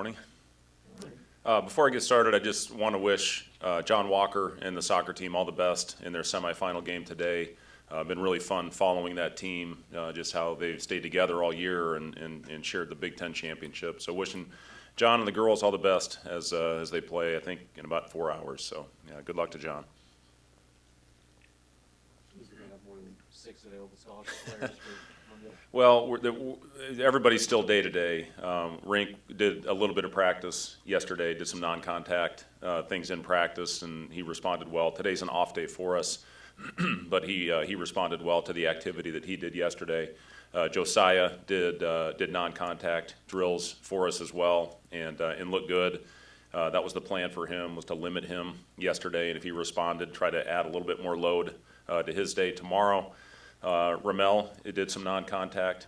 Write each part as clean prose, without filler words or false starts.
Morning. Before I get started, I just want to wish John Walker and the soccer team all the best in their semifinal game today. Been really fun following that team, just how they've stayed together all year and shared the Big Ten championship. So wishing John and the girls all the best as they play, I think, in about 4 hours. So yeah, good luck to John. Is it going to have more than 6 available scholarship players for Monday? Well, everybody's still day-to-day. Rink did a little bit of practice yesterday, did some non-contact things in practice, and he responded well. Today's an off day for us, but he responded well to the activity that he did yesterday. Josiah did non-contact drills for us as well, and looked good. That was the plan for him, was to limit him yesterday, and if he responded, try to add a little bit more load to his day tomorrow. Ramel, it did some non-contact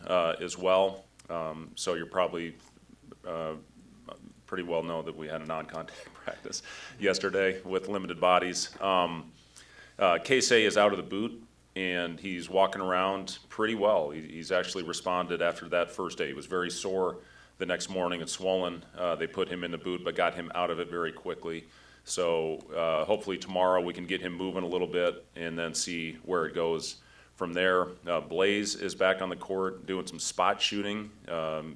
as well, so you're probably pretty well know that we had a non-contact practice yesterday with limited bodies. Casey is out of the boot, and he's walking around pretty well. He's actually responded after that first day. He was very sore the next morning and swollen. They put him in the boot but got him out of it very quickly. So hopefully tomorrow we can get him moving a little bit and then see where it goes from there. Blaze is back on the court doing some spot shooting.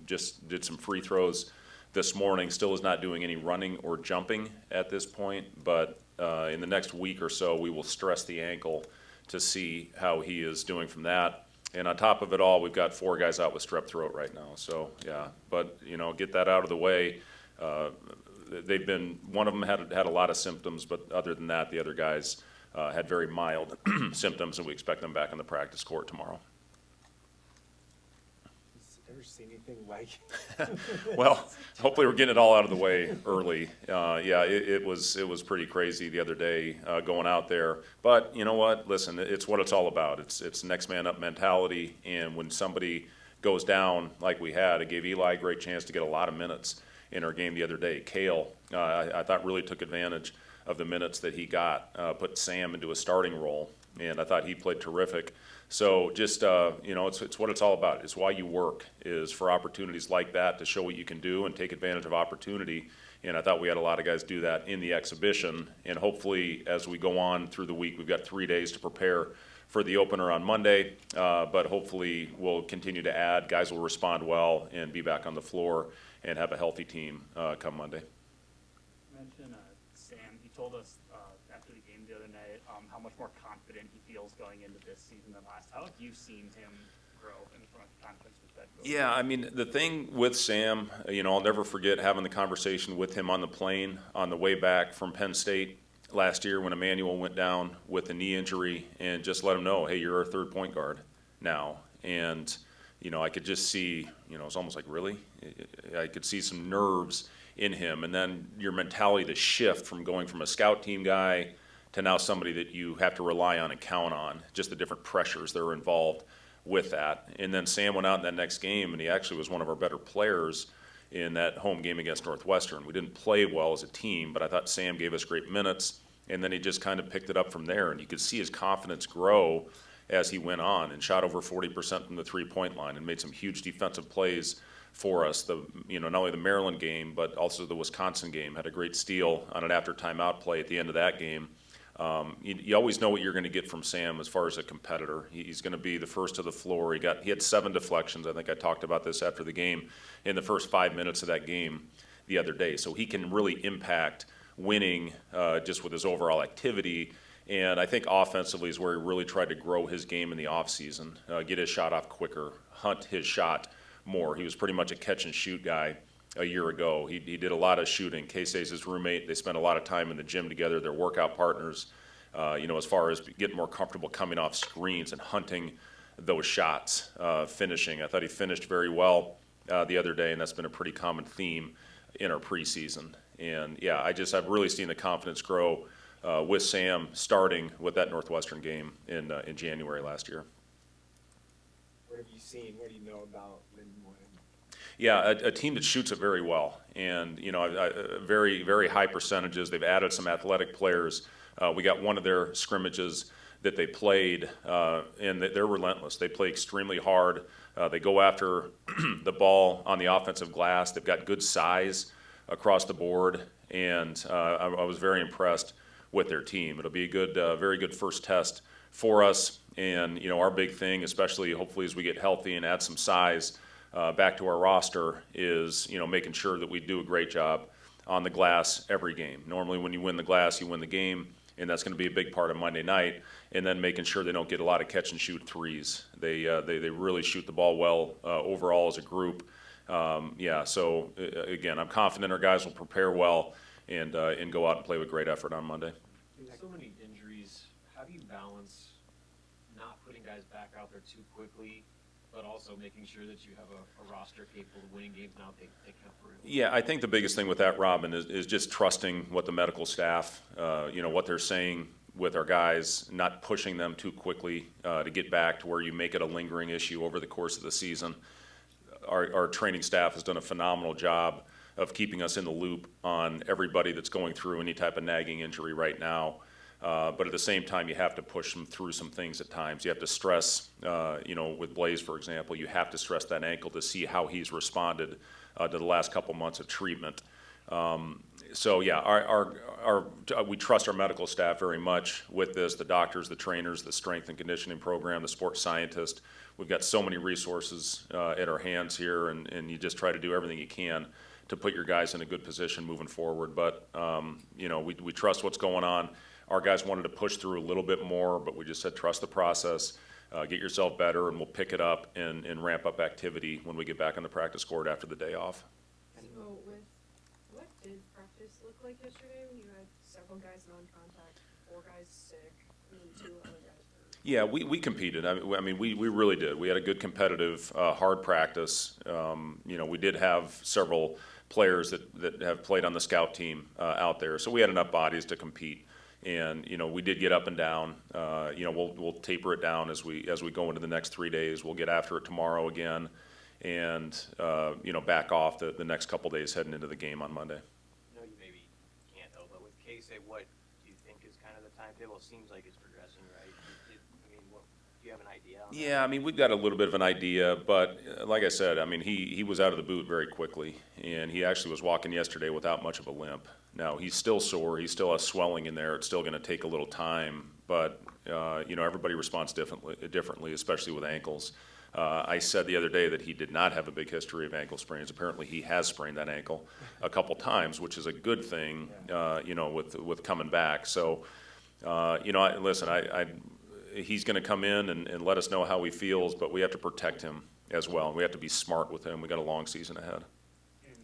Just did some free throws this morning. Still is not doing any running or jumping at this point, but in the next week or so we will stress the ankle to see how he is doing from that. And on top of it all, we've got 4 guys out with strep throat right now. So yeah, but get that out of the way. They've been, one of them had a lot of symptoms, but other than that, the other guys had very mild symptoms, and we expect them back on the practice court tomorrow. Ever seen anything like Well, hopefully we're getting it all out of the way early. Yeah, it was pretty crazy the other day going out there. But you know what? Listen, it's what it's all about. It's next man up mentality, and when somebody goes down like we had, it gave Eli a great chance to get a lot of minutes in our game the other day. Kale, I thought really took advantage of the minutes that he got, put Sam into a starting role, and I thought he played terrific. So just, it's what it's all about. It's why you work, is for opportunities like that to show what you can do and take advantage of opportunity. And I thought we had a lot of guys do that in the exhibition. And hopefully as we go on through the week, we've got 3 days to prepare for the opener on Monday, but hopefully we'll continue to add. Guys will respond well and be back on the floor and have a healthy team come Monday. Mention Sam. He told us after the game the other night how much more confident he feels going into this season than last. How have you seen him grow in from a confidence perspective? Yeah, I mean, the thing with Sam, I'll never forget having the conversation with him on the plane on the way back from Penn State last year when Emmanuel went down with a knee injury, and just let him know, hey, you're our third point guard now. And I could just see, it's almost like, really? I could see some nerves in him. And then your mentality to shift from going from a scout team guy to now somebody that you have to rely on and count on, just the different pressures that are involved with that. And then Sam went out in that next game, and he actually was one of our better players in that home game against Northwestern. We didn't play well as a team, but I thought Sam gave us great minutes, and then he just kind of picked it up from there. And you could see his confidence grow as he went on and shot over 40% from the three-point line and made some huge defensive plays for us. Not only the Maryland game, but also the Wisconsin game. Had a great steal on an after timeout play at the end of that game. You always know what you're going to get from Sam as far as a competitor. He's going to be the first to the floor. He had 7 deflections. I think I talked about this after the game in the first 5 minutes of that game the other day. So he can really impact winning just with his overall activity. And I think offensively is where he really tried to grow his game in the offseason, get his shot off quicker, hunt his shot more. He was pretty much a catch and shoot guy a year ago. He did a lot of shooting. Casey's his roommate. They spent a lot of time in the gym together. They're workout partners, as far as getting more comfortable coming off screens and hunting those shots, finishing. I thought he finished very well the other day, and that's been a pretty common theme in our preseason. And yeah, I've really seen the confidence grow with Sam starting with that Northwestern game in January last year. What have you seen? What do you know about Lindenwood? Yeah, a team that shoots it very well, and very, very high percentages. They've added some athletic players. We got one of their scrimmages that they played, and they're relentless. They play extremely hard. They go after the ball on the offensive glass. They've got good size across the board, and I was very impressed with their team. It'll be a good, very good first test for us. And our big thing, especially hopefully as we get healthy and add some size back to our roster, is making sure that we do a great job on the glass every game. Normally, when you win the glass, you win the game, and that's going to be a big part of Monday night. And then making sure they don't get a lot of catch and shoot threes. They really shoot the ball well overall as a group. So again, I'm confident our guys will prepare well and go out and play with great effort on Monday. With so many injuries, how do you balance not putting guys back out there too quickly, but also making sure that you have a roster capable of winning games now they count for it? Yeah, I think the biggest thing with that, Robin, is just trusting what the medical staff, what they're saying with our guys, not pushing them too quickly to get back to where you make it a lingering issue over the course of the season. Our training staff has done a phenomenal job of keeping us in the loop on everybody that's going through any type of nagging injury right now. But at the same time, you have to push them through some things at times. You have to stress, with Blaze, for example, you have to stress that ankle to see how he's responded to the last couple months of treatment. We trust our medical staff very much with this, the doctors, the trainers, the strength and conditioning program, the sports scientist. We've got so many resources at our hands here, and you just try to do everything you can to put your guys in a good position moving forward. But, we trust what's going on. Our guys wanted to push through a little bit more, but we just said trust the process, get yourself better, and we'll pick it up and ramp up activity when we get back on the practice court after the day off. So what did practice look like yesterday? You had several guys non-contact, 4 guys sick, and then 2 other guys hurt. Yeah, we competed. We really did. We had a good competitive, hard practice. We did have several players that have played on the scout team out there, so we had enough bodies to compete. And we did get up and down. We'll taper it down as we go into the next 3 days. We'll get after it tomorrow again, and back off the next couple days heading into the game on Monday. I know you maybe can't know, but with K-State, what do you think is kind of the timetable? It seems like it's progressing, right? Do you have an idea on that? Yeah, we've got a little bit of an idea, but like I said, he was out of the boot very quickly, and he actually was walking yesterday without much of a limp. Now, he's still sore. He still has swelling in there. It's still going to take a little time, but, everybody responds differently, especially with ankles. I said the other day that he did not have a big history of ankle sprains. Apparently, he has sprained that ankle a couple times, which is a good thing, with coming back. So, he's going to come in and let us know how he feels, but we have to protect him as well. We have to be smart with him. We got a long season ahead. In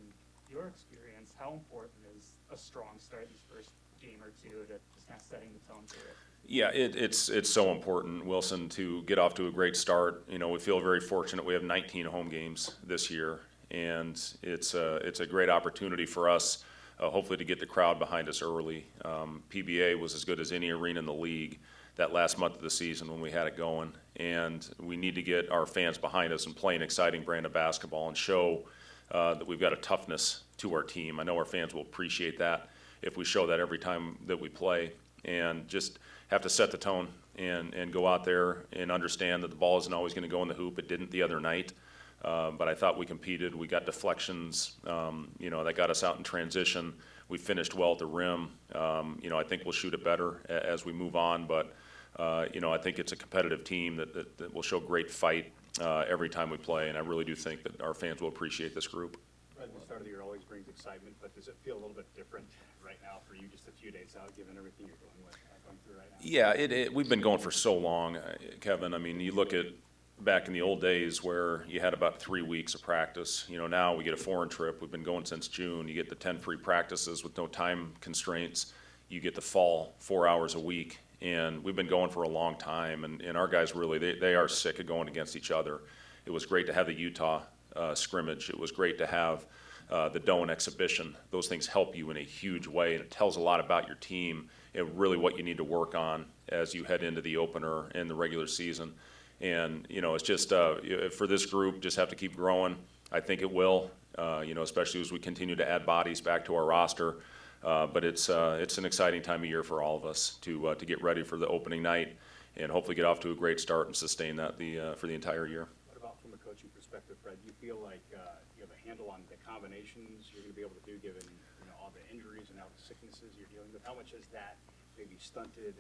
your experience, how important is a strong start this first game or two to just kind of setting the tone for it? Yeah, it's so important, Wilson, to get off to a great start. We feel very fortunate. We have 19 home games this year, and it's a great opportunity for us, hopefully, to get the crowd behind us early. PBA was as good as any arena in the league that last month of the season when we had it going, and we need to get our fans behind us and play an exciting brand of basketball and show that we've got a toughness to our team. I know our fans will appreciate that if we show that every time that we play, and just have to set the tone and go out there and understand that the ball isn't always going to go in the hoop. It didn't the other night, but I thought we competed. We got deflections, that got us out in transition. We finished well at the rim. I think we'll shoot it better as we move on, but I think it's a competitive team that will show great fight every time we play, and I really do think that our fans will appreciate this group. Right, the start of the year always brings excitement, but does it feel a little bit different right now for you, just a few days out, given everything you're going through right now? Yeah, we've been going for so long, Kevin. You look at back in the old days where you had about 3 weeks of practice. Now we get a foreign trip. We've been going since June. You get the 10 free practices with no time constraints. You get the fall 4 hours a week. And we've been going for a long time, and our guys really, they are sick of going against each other. It was great to have the Utah scrimmage. It was great to have the Doane exhibition. Those things help you in a huge way, and it tells a lot about your team and really what you need to work on as you head into the opener and the regular season. And, it's just, for this group, just have to keep growing. I think it will, especially as we continue to add bodies back to our roster. But it's an exciting time of year for all of us to get ready for the opening night and hopefully get off to a great start and sustain that for the entire year. What about from a coaching feel like you have a handle on the combinations you're going to be able to do given all the injuries and all the sicknesses you're dealing with? How much has that maybe stunted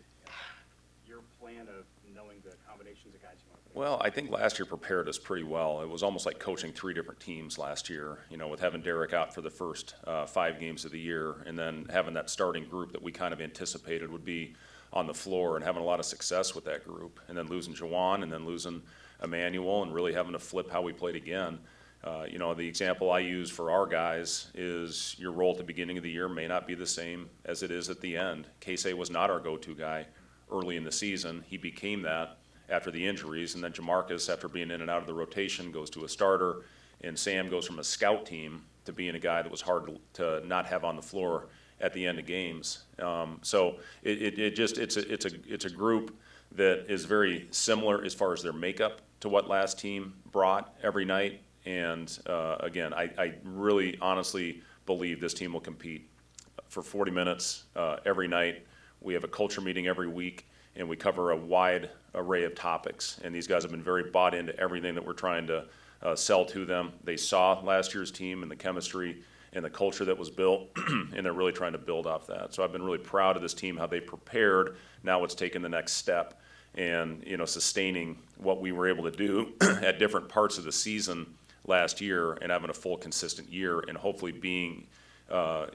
your plan of knowing the combinations of guys you want to play? Well, I think last year prepared us pretty well. It was almost like coaching 3 different teams last year, with having Derek out for the first 5 games of the year, and then having that starting group that we kind of anticipated would be on the floor and having a lot of success with that group, and then losing Jawan and then losing Emmanuel and really having to flip how we played again. The example I use for our guys is your role at the beginning of the year may not be the same as it is at the end. Casey was not our go-to guy early in the season. He became that after the injuries, and then Jamarcus, after being in and out of the rotation, goes to a starter, and Sam goes from a scout team to being a guy that was hard to not have on the floor at the end of games. So it's a group that is very similar as far as their makeup to what last team brought every night. And again, I really honestly believe this team will compete for 40 minutes every night. We have a culture meeting every week, and we cover a wide array of topics. And these guys have been very bought into everything that we're trying to sell to them. They saw last year's team and the chemistry and the culture that was built, and they're really trying to build off that. So I've been really proud of this team, how they prepared. Now it's taken the next step and, sustaining what we were able to do at different parts of the season last year and having a full consistent year and hopefully being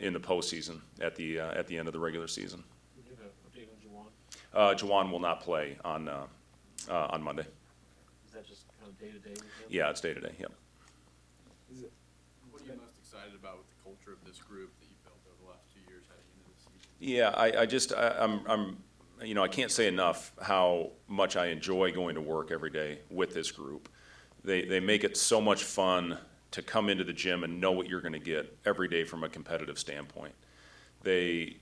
in the postseason at the end of the regular season. Would you have an update on Jawan? Jawan will not play on Monday. Is that just kind of day-to-day with him? Yeah, it's day-to-day, yep. What are you most excited about with the culture of this group that you've built over the last 2 years heading into the season? Yeah, I can't say enough how much I enjoy going to work every day with this group. They make it so much fun to come into the gym and know what you're going to get every day from a competitive standpoint. They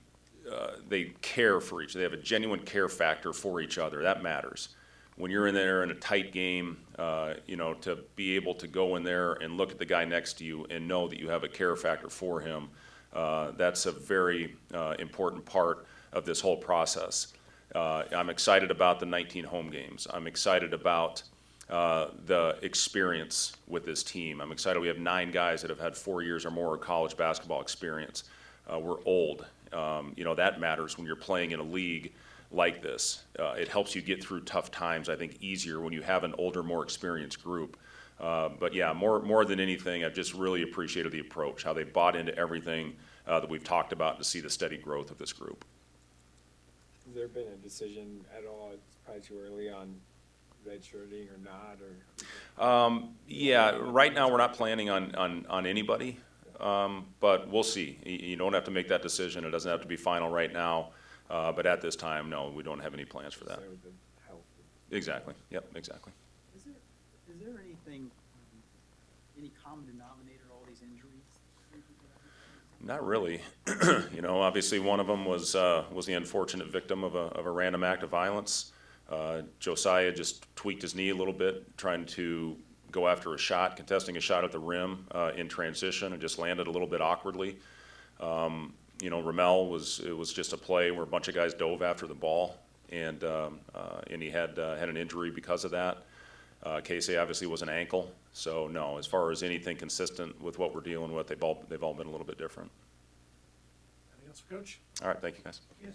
care for each other. They have a genuine care factor for each other. That matters. When you're in there in a tight game, to be able to go in there and look at the guy next to you and know that you have a care factor for him, that's a very important part of this whole process. I'm excited about the 19 home games. I'm excited about the experience with this team. I'm excited we have 9 guys that have had 4 years or more of college basketball experience. We're old. That matters when you're playing in a league like this. It helps you get through tough times, I think, easier when you have an older, more experienced group. But yeah, more than anything, I've just really appreciated the approach, how they bought into everything that we've talked about to see the steady growth of this group. Has there been a decision at all, it's probably too early, on redshirting or not, or? Yeah, right now we're not planning on anybody, but we'll see. You don't have to make that decision. It doesn't have to be final right now, but at this time, no, we don't have any plans for that. Say with the health. Exactly, yep, exactly. Is there anything, any common denominator, all these injuries? Not really. Obviously one of them was the unfortunate victim of a random act of violence. Josiah just tweaked his knee a little bit, trying to go after a shot, contesting a shot at the rim in transition, and just landed a little bit awkwardly. Ramel it was just a play where a bunch of guys dove after the ball, and he had an injury because of that. Casey obviously was an ankle, so no. As far as anything consistent with what we're dealing with, they've all been a little bit different. Anything else for Coach? All right, thank you guys. Yes.